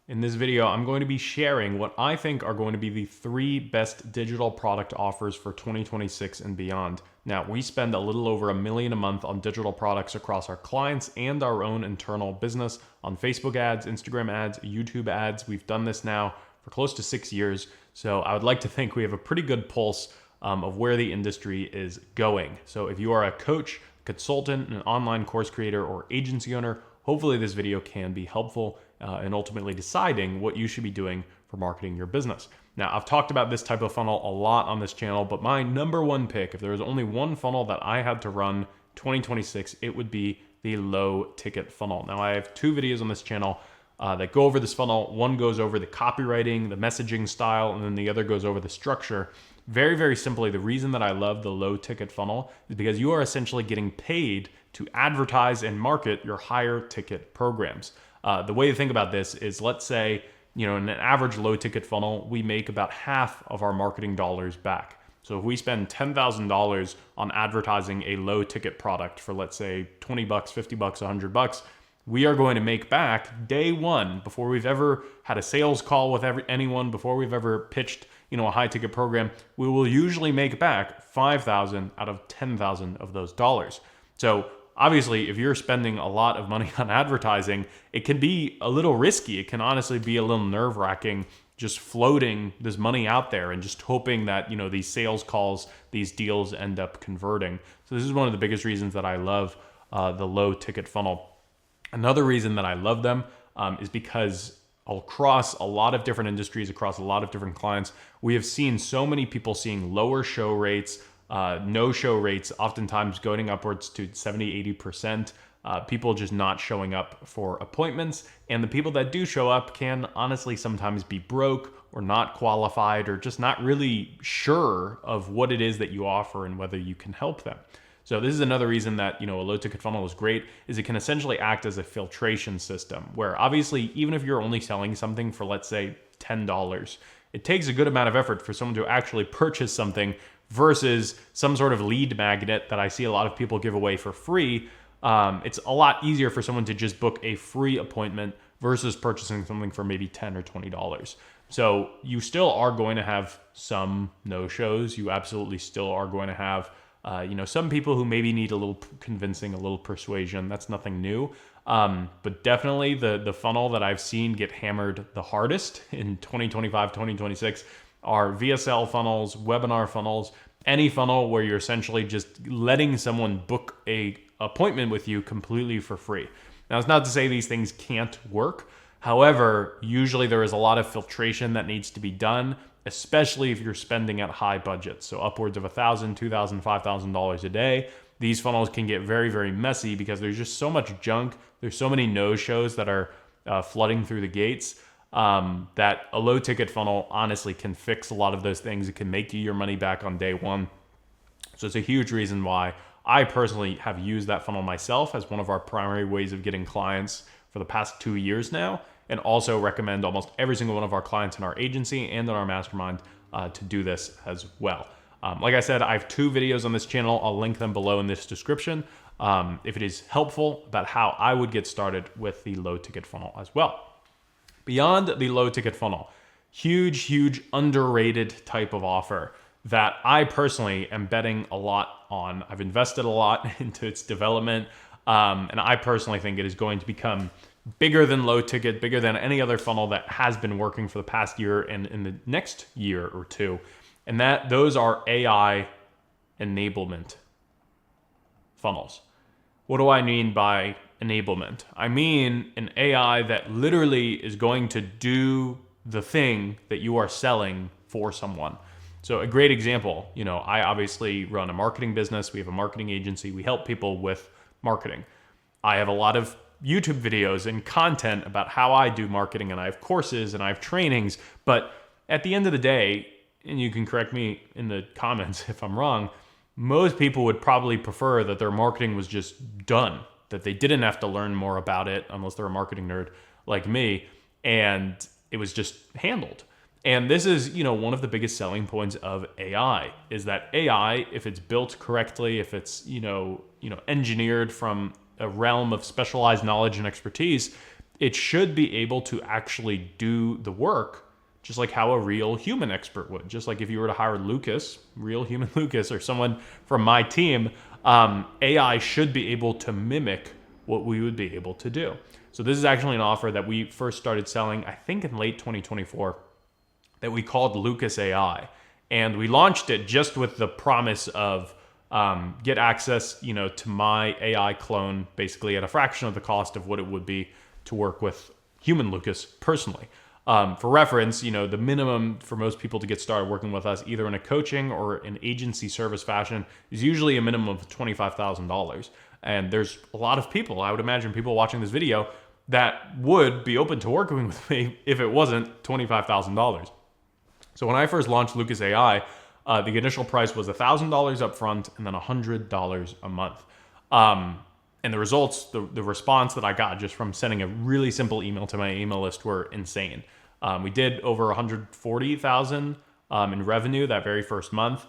In this video, I'm going to be sharing what I think are going to be the 3 best digital product offers for 2026 and beyond. Now, we spend a little over $1 million a month on digital products across our clients and our own internal business on Facebook ads, Instagram ads, YouTube ads. We've done this now for close to 6 years. So I would like to think we have a pretty good pulse of where the industry is going. So if you are a coach, consultant, an online course creator, or agency owner, hopefully this video can be helpful in ultimately deciding what you should be doing for marketing your business. Now, I've talked about this type of funnel a lot on this channel, but my number one pick, if there was only one funnel that I had to run 2026, it would be the low ticket funnel. Now, I have 2 videos on this channel that go over this funnel. One goes over the copywriting, the messaging style, and then the other goes over the structure. Very, very simply, the reason that I love the low ticket funnel is because you are essentially getting paid to advertise and market your higher ticket programs. The way to think about this is, let's say, in an average low ticket funnel, we make about half of our marketing dollars back. So if we spend $10,000 on advertising a low ticket product for, let's say, $20, $50, $100, we are going to make back day one, before we've ever had a sales call with anyone, before we've ever pitched a high ticket program, we will usually make back $5,000 out of $10,000 of those dollars. So obviously, if you're spending a lot of money on advertising, it can be a little risky. It can honestly be a little nerve-wracking just floating this money out there and just hoping that, these sales calls, these deals end up converting. So this is one of the biggest reasons that I love the low ticket funnel. Another reason that I love them is because across a lot of different industries, across a lot of different clients, we have seen so many people seeing lower show rates, no-show rates, oftentimes going upwards to 70-80%, people just not showing up for appointments. And the people that do show up can honestly sometimes be broke or not qualified or just not really sure of what it is that you offer and whether you can help them. So this is another reason that, a low ticket funnel is great, is it can essentially act as a filtration system where obviously, even if you're only selling something for, let's say, $10, it takes a good amount of effort for someone to actually purchase something versus some sort of lead magnet that I see a lot of people give away for free. It's a lot easier for someone to just book a free appointment versus purchasing something for maybe $10 or $20. So you still are going to have some no-shows. You absolutely still are going to have some people who maybe need a little convincing, a little persuasion. That's nothing new. But definitely the funnel that I've seen get hammered the hardest in 2025, 2026 are VSL funnels, webinar funnels, any funnel where you're essentially just letting someone book a appointment with you completely for free. Now, it's not to say these things can't work. However, usually there is a lot of filtration that needs to be done, especially if you're spending at high budgets. So upwards of $1,000, $2,000, $5,000 a day. These funnels can get very, very messy because there's just so much junk. There's so many no-shows that are flooding through the gates that a low ticket funnel honestly can fix a lot of those things. It can make you your money back on day one. So it's a huge reason why I personally have used that funnel myself as one of our primary ways of getting clients for the past 2 years now, and also recommend almost every single one of our clients in our agency and in our mastermind to do this as well. Like I said, I have 2 videos on this channel. I'll link them below in this description if it is helpful about how I would get started with the low ticket funnel as well. Beyond the low ticket funnel, huge underrated type of offer that I personally am betting a lot on. I've invested a lot into its development, and I personally think it is going to become bigger than low ticket, bigger than any other funnel that has been working for the past year and in the next year or two. And those are AI enablement funnels. What do I mean by enablement? I mean an AI that literally is going to do the thing that you are selling for someone. So a great example, I obviously run a marketing business. We have a marketing agency. We help people with marketing. I have a lot of YouTube videos and content about how I do marketing, and I have courses and I have trainings. But at the end of the day, and you can correct me in the comments if I'm wrong, most people would probably prefer that their marketing was just done, that they didn't have to learn more about it unless they're a marketing nerd like me, and it was just handled. And this is, one of the biggest selling points of AI is that AI, if it's built correctly, if it's, engineered from a realm of specialized knowledge and expertise, it should be able to actually do the work just like how a real human expert would. Just like if you were to hire Lucas, real human Lucas, or someone from my team, AI should be able to mimic what we would be able to do. So this is actually an offer that we first started selling, I think in late 2024, that we called Lucas AI. And we launched it just with the promise of get access, to my AI clone, basically at a fraction of the cost of what it would be to work with human Lucas personally. For reference, the minimum for most people to get started working with us, either in a coaching or an agency service fashion, is usually a minimum of $25,000. And there's a lot of people, I would imagine people watching this video, that would be open to working with me if it wasn't $25,000. So when I first launched Lucas AI, the initial price was $1,000 up front and then $100 a month. And the results, the response that I got just from sending a really simple email to my email list were insane. We did over 140,000 in revenue that very first month.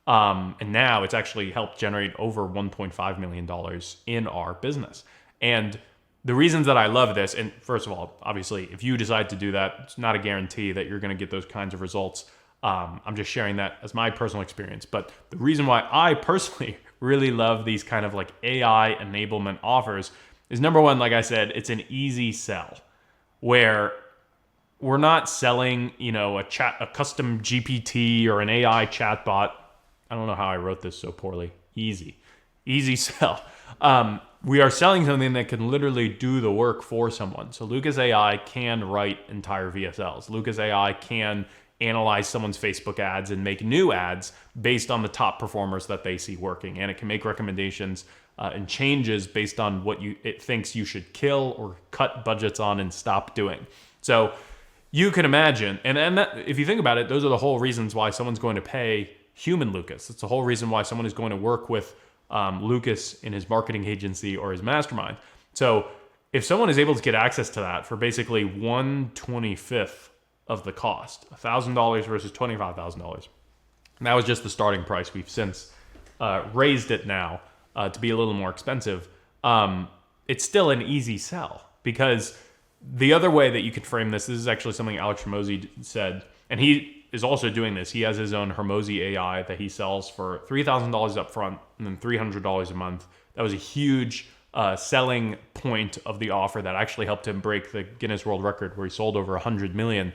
And now it's actually helped generate over $1.5 million in our business. And the reasons that I love this, and first of all, obviously, if you decide to do that, it's not a guarantee that you're going to get those kinds of results. I'm just sharing that as my personal experience. But the reason why I personally really love these kind of like AI enablement offers is, number one, like I said, it's an easy sell where we're not selling, a custom GPT or an AI chatbot. I don't know how I wrote this so poorly. Easy sell. We are selling something that can literally do the work for someone. So Lucas AI can write entire VSLs. Lucas AI can analyze someone's Facebook ads and make new ads based on the top performers that they see working. And it can make recommendations and changes based on what it thinks you should kill or cut budgets on and stop doing. So you can imagine, and that, if you think about it, those are the whole reasons why someone's going to pay human Lucas. It's the whole reason why someone is going to work with Lucas in his marketing agency or his mastermind. So if someone is able to get access to that for basically 1/25th of the cost, $1,000 versus $25,000, and that was just the starting price. We've since raised it now to be a little more expensive. It's still an easy sell, because the other way that you could frame this is actually something Alex Hormozi said, and he is also doing this. He has his own Hormozi AI that he sells for $3,000 up front and then $300 a month. That was a huge selling point of the offer that actually helped him break the Guinness World Record, where he sold over 100 million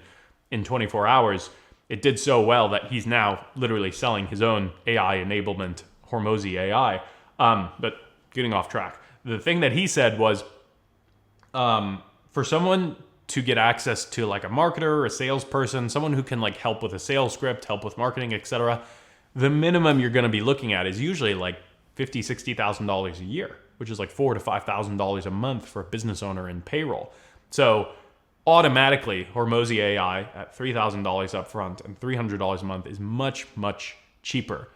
in 24 hours. It did so well that he's now literally selling his own AI enablement, Hormozi AI. But getting off track, the thing that he said was, for someone to get access to like a marketer, a salesperson, someone who can like help with a sales script, help with marketing, etc., the minimum you're going to be looking at is usually like $50,000, $60,000 a year, which is like $4,000 to $5,000 a month for a business owner in payroll. So automatically, Hormozi AI at $3,000 up front and $300 a month is much, much cheaper.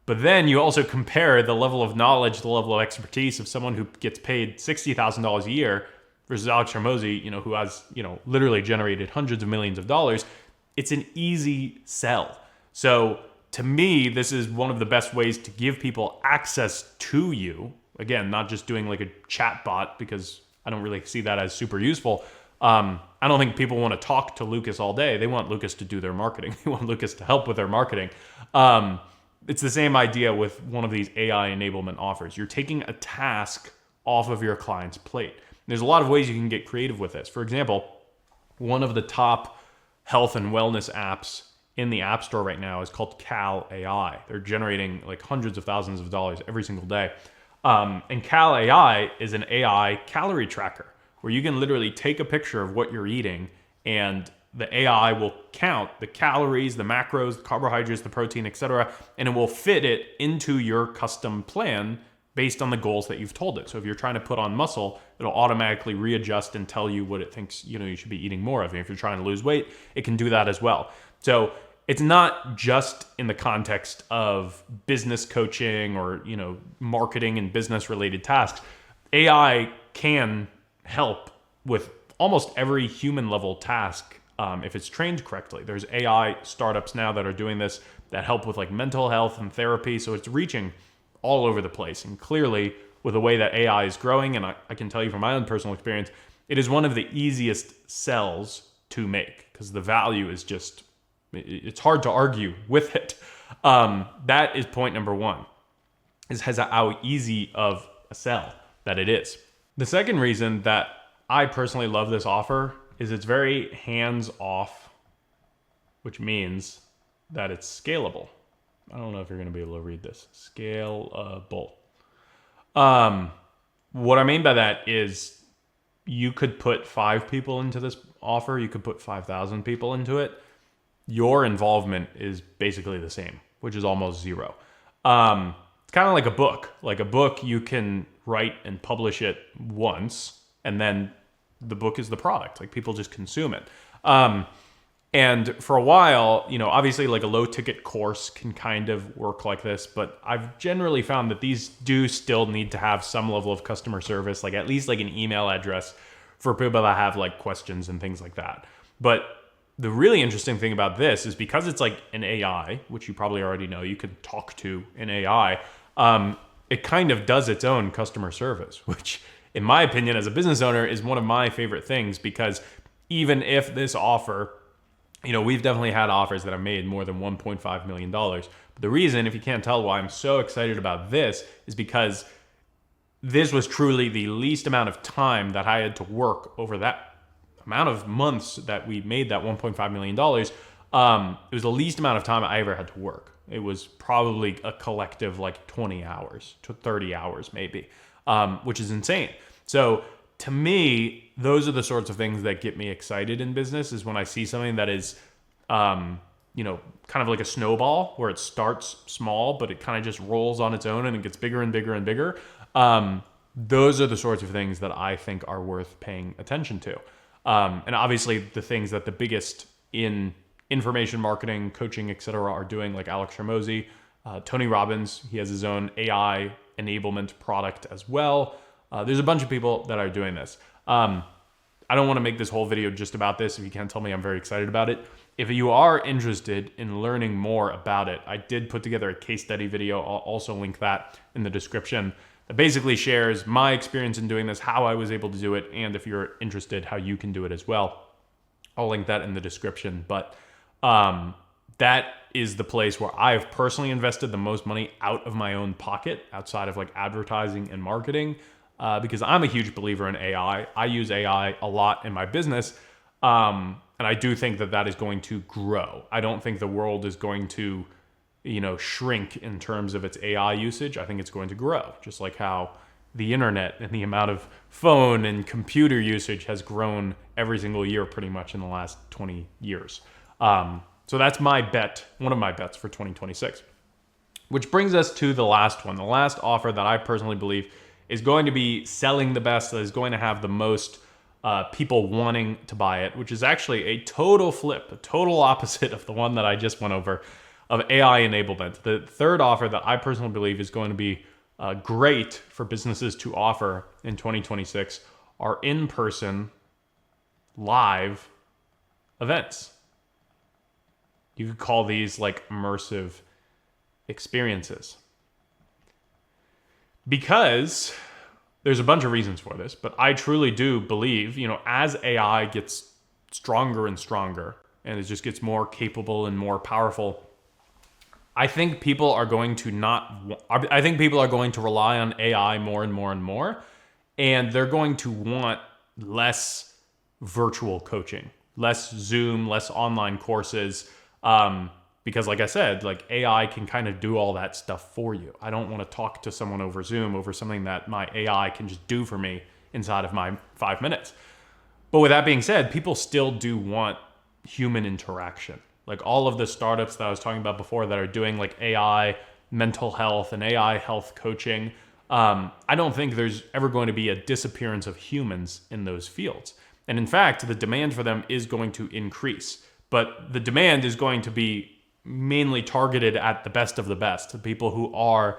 But then you also compare the level of knowledge, the level of expertise of someone who gets paid $60,000 a year versus Alex Hormozi, who has, literally generated hundreds of millions of dollars. It's an easy sell. So to me, this is one of the best ways to give people access to you. Again, not just doing like a chat bot, because I don't really see that as super useful. I don't think people want to talk to Lucas all day. They want Lucas to do their marketing. They want Lucas to help with their marketing. It's the same idea with one of these AI enablement offers. You're taking a task off of your client's plate. There's a lot of ways you can get creative with this. For example, one of the top health and wellness apps in the App Store right now is called Cal AI. They're generating like hundreds of thousands of dollars every single day. And Cal AI is an AI calorie tracker where you can literally take a picture of what you're eating, and the AI will count the calories, the macros, the carbohydrates, the protein, etc., and it will fit it into your custom plan based on the goals that you've told it. So if you're trying to put on muscle, it'll automatically readjust and tell you what it thinks you should be eating more of. And if you're trying to lose weight, it can do that as well. So it's not just in the context of business coaching or marketing and business related tasks. AI can help with almost every human level task if it's trained correctly. There's AI startups now that are doing this that help with like mental health and therapy. So it's reaching all over the place. And clearly, with the way that AI is growing, and I can tell you from my own personal experience, It is one of the easiest sells to make because the value is just, it's hard to argue with it. That is point number one, is how easy of a sell that it is. The second reason that I personally love this offer is it's very hands-off, which means that it's scalable. I don't know if you're going to be able to read this. Scalable. What I mean by that is you could put 5 people into this offer. You could put 5,000 people into it. Your involvement is basically the same, which is almost zero. It's kind of like a book. Like a book, you can write and publish it once, and then the book is the product. Like people just consume it. And for a while, obviously like a low ticket course can kind of work like this, but I've generally found that these do still need to have some level of customer service, like at least like an email address for people that have like questions and things like that. But the really interesting thing about this is because it's like an AI, which you probably already know, you can talk to an AI. It kind of does its own customer service, which in my opinion, as a business owner, is one of my favorite things, because even if this offer, we've definitely had offers that have made more than $1.5 million. But the reason, if you can't tell why I'm so excited about this, is because this was truly the least amount of time that I had to work over that amount of months that we made that $1.5 million. It was the least amount of time I ever had to work. It was probably a collective like 20 hours to 30 hours maybe, which is insane. So to me, those are the sorts of things that get me excited in business, is when I see something that is, kind of like a snowball, where it starts small, but it kind of just rolls on its own and it gets bigger and bigger and bigger. Those are the sorts of things that I think are worth paying attention to. And obviously the things that the biggest in information marketing, coaching, etc. are doing, like Alex Hormozi, Tony Robbins, he has his own AI enablement product as well. There's a bunch of people that are doing this. I don't want to make this whole video just about this. If you can't tell me, I'm very excited about it. If you are interested in learning more about it, I did put together a case study video. I'll also link that in the description. That basically shares my experience in doing this, how I was able to do it, and if you're interested, how you can do it as well. I'll link that in the description. But that is the place where I've personally invested the most money out of my own pocket, outside of like advertising and marketing, because I'm a huge believer in AI. I use AI a lot in my business, and I do think that that is going to grow. I don't think the world is going to shrink in terms of its AI usage. I think it's going to grow, just like how the internet and the amount of phone and computer usage has grown every single year pretty much in the last 20 years. So that's my bet, one of my bets for 2026. Which brings us to the last one, the last offer that I personally believe is going to be selling the best, that is going to have the most people wanting to buy it, which is actually a total flip, a total opposite of the one that I just went over, of AI enablement. The third offer that I personally believe is going to be great for businesses to offer in 2026 are in-person live events. You could call these like immersive experiences. Because there's a bunch of reasons for this, but I truly do believe, as AI gets stronger and stronger, and it just gets more capable and more powerful, I think people are going to rely on AI more and more and more, and they're going to want less virtual coaching, less Zoom, less online courses, because like I said, like AI can kind of do all that stuff for you. I don't want to talk to someone over Zoom over something that my AI can just do for me inside of my 5 minutes. But with that being said, people still do want human interaction. Like all of the startups that I was talking about before that are doing like AI mental health and AI health coaching, I don't think there's ever going to be a disappearance of humans in those fields. And in fact, the demand for them is going to increase. But the demand is going to be mainly targeted at the best of the best, the people who are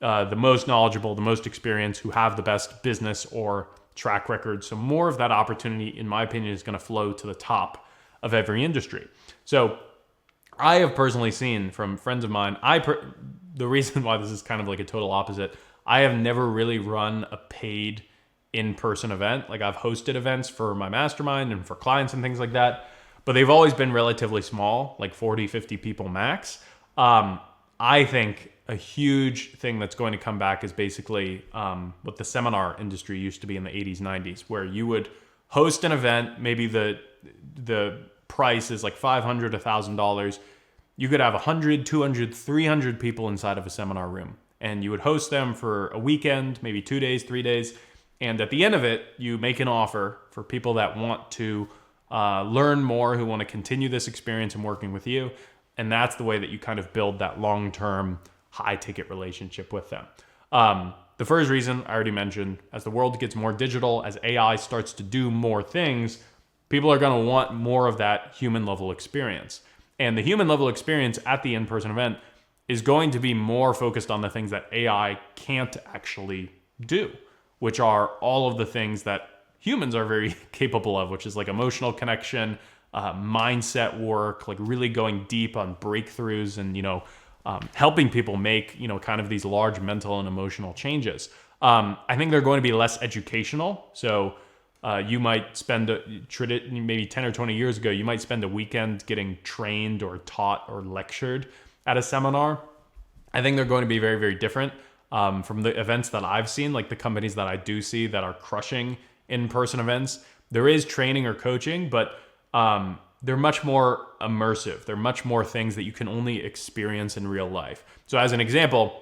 the most knowledgeable, the most experienced, who have the best business or track record. So more of that opportunity, in my opinion, is going to flow to the top of every industry. So I have personally seen from friends of mine, the reason why this is kind of like a total opposite, I have never really run a paid in-person event. Like I've hosted events for my mastermind and for clients and things like that, but they've always been relatively small, like 40, 50 people max. I think a huge thing that's going to come back is basically what the seminar industry used to be in the 80s, 90s, where you would host an event, maybe the price is like $500, $1,000. You could have 100, 200, 300 people inside of a seminar room, and you would host them for a weekend, maybe 2 days, 3 days. And at the end of it, you make an offer for people that want to learn more, who want to continue this experience and working with you. And that's the way that you kind of build that long-term high-ticket relationship with them. The first reason I already mentioned, as the world gets more digital, as AI starts to do more things, people are going to want more of that human-level experience. And the human-level experience at the in-person event is going to be more focused on the things that AI can't actually do, which are all of the things that humans are very capable of, which is like emotional connection, mindset work, like really going deep on breakthroughs and, helping people make, kind of these large mental and emotional changes. I think they're going to be less educational. So you might spend, maybe 10 or 20 years ago, you might spend a weekend getting trained or taught or lectured at a seminar. I think they're going to be very, very different from the events that I've seen, like the companies that I do see that are crushing in-person events. There is training or coaching, but they're much more immersive. They're much more things that you can only experience in real life. So as an example,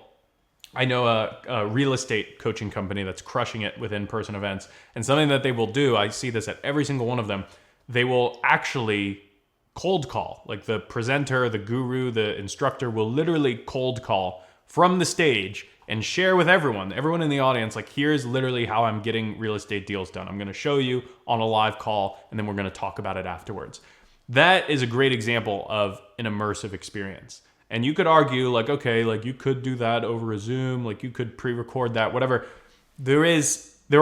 I know a real estate coaching company that's crushing it with in-person events. And something that they will do, I see this at every single one of them, they will actually cold call. Like the presenter, the guru, the instructor will literally cold call from the stage and share with everyone in the audience, like, here's literally how I'm getting real estate deals done. I'm going to show you on a live call, and then we're going to talk about it afterwards. That is a great example of an immersive experience. And you could argue, like, okay, like you could do that over a Zoom, like you could pre-record that, whatever. There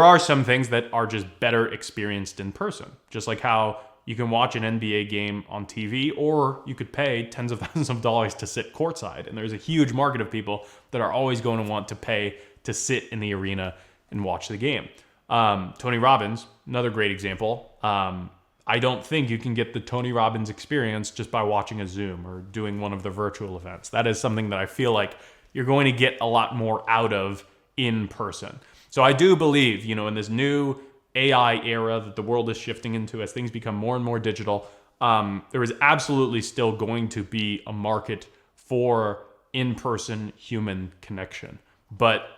are some things that are just better experienced in person. Just like how you can watch an NBA game on TV, or you could pay tens of thousands of dollars to sit courtside. And there's a huge market of people that are always going to want to pay to sit in the arena and watch the game. Tony Robbins, another great example. I don't think you can get the Tony Robbins experience just by watching a Zoom or doing one of the virtual events. That is something that I feel like you're going to get a lot more out of in person. So I do believe, in this new AI era that the world is shifting into as things become more and more digital, there is absolutely still going to be a market for in-person human connection. But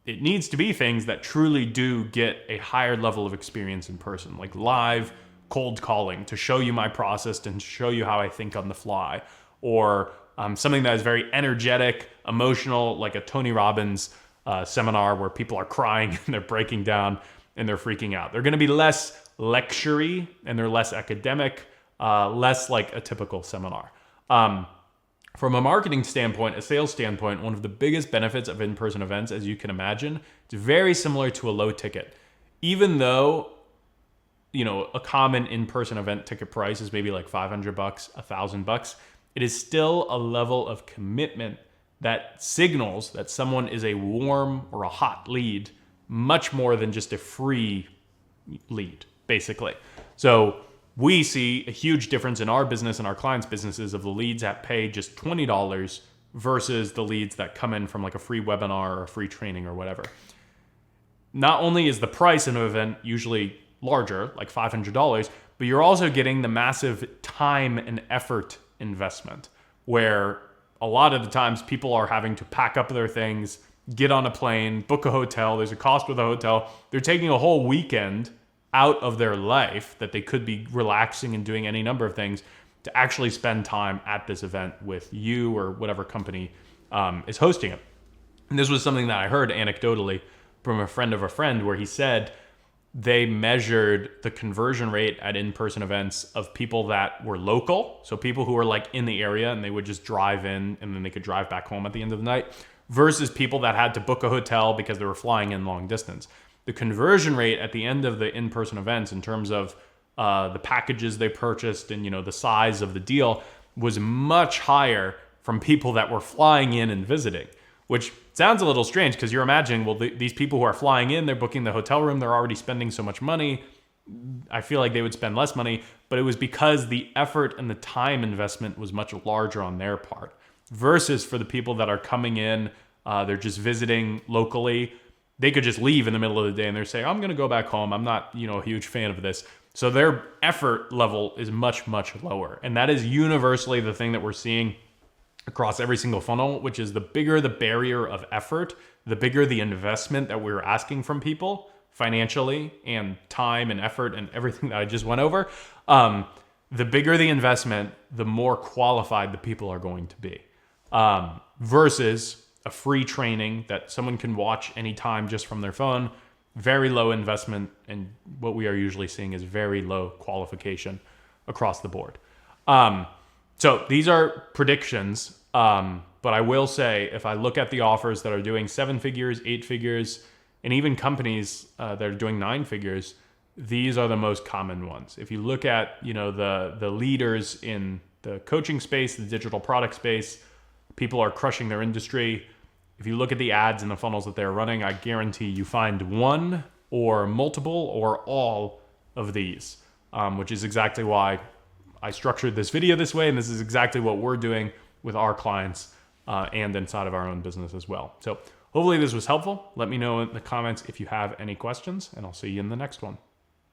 it needs to be things that truly do get a higher level of experience in person, like live cold calling to show you my process and show you how I think on the fly, or something that is very energetic, emotional, like a Tony Robbins seminar where people are crying and they're breaking down and they're freaking out. They're going to be less lecture-y and they're less academic, less like a typical seminar. From a marketing standpoint, a sales standpoint, one of the biggest benefits of in-person events, as you can imagine, it's very similar to a low ticket. Even though, a common in-person event ticket price is maybe like $500, $1,000, it is still a level of commitment that signals that someone is a warm or a hot lead, much more than just a free lead, basically. So we see a huge difference in our business and our clients' businesses of the leads that pay just $20 versus the leads that come in from like a free webinar or a free training or whatever. Not only is the price of an event usually larger, like $500, but you're also getting the massive time and effort investment, where a lot of the times people are having to pack up their things, get on a plane, book a hotel. There's a cost with a hotel. They're taking a whole weekend out of their life that they could be relaxing and doing any number of things to actually spend time at this event with you or whatever company is hosting it. And this was something that I heard anecdotally from a friend of a friend, where he said they measured the conversion rate at in-person events of people that were local. So people who were like in the area and they would just drive in and then they could drive back home at the end of the night, versus people that had to book a hotel because they were flying in long distance. The conversion rate at the end of the in-person events in terms of the packages they purchased and the size of the deal was much higher from people that were flying in and visiting, which it sounds a little strange because you're imagining, well, these people who are flying in, they're booking the hotel room, they're already spending so much money. I feel like they would spend less money, but it was because the effort and the time investment was much larger on their part. Versus for the people that are coming in, they're just visiting locally, they could just leave in the middle of the day and they're saying, I'm going to go back home. I'm not, a huge fan of this. So their effort level is much, much lower. And that is universally the thing that we're seeing across every single funnel, which is the bigger the barrier of effort, the bigger the investment that we're asking from people financially and time and effort and everything that I just went over. The bigger the investment, the more qualified the people are going to be. Versus a free training that someone can watch anytime just from their phone, very low investment, and what we are usually seeing is very low qualification across the board. So these are predictions, but I will say if I look at the offers that are doing 7 figures, 8 figures, and even companies that are doing 9 figures, these are the most common ones. If you look at the leaders in the coaching space, the digital product space, people are crushing their industry. If you look at the ads and the funnels that they're running, I guarantee you find one or multiple or all of these, which is exactly why I structured this video this way. And this is exactly what we're doing with our clients and inside of our own business as well. So hopefully this was helpful. Let me know in the comments if you have any questions, and I'll see you in the next one.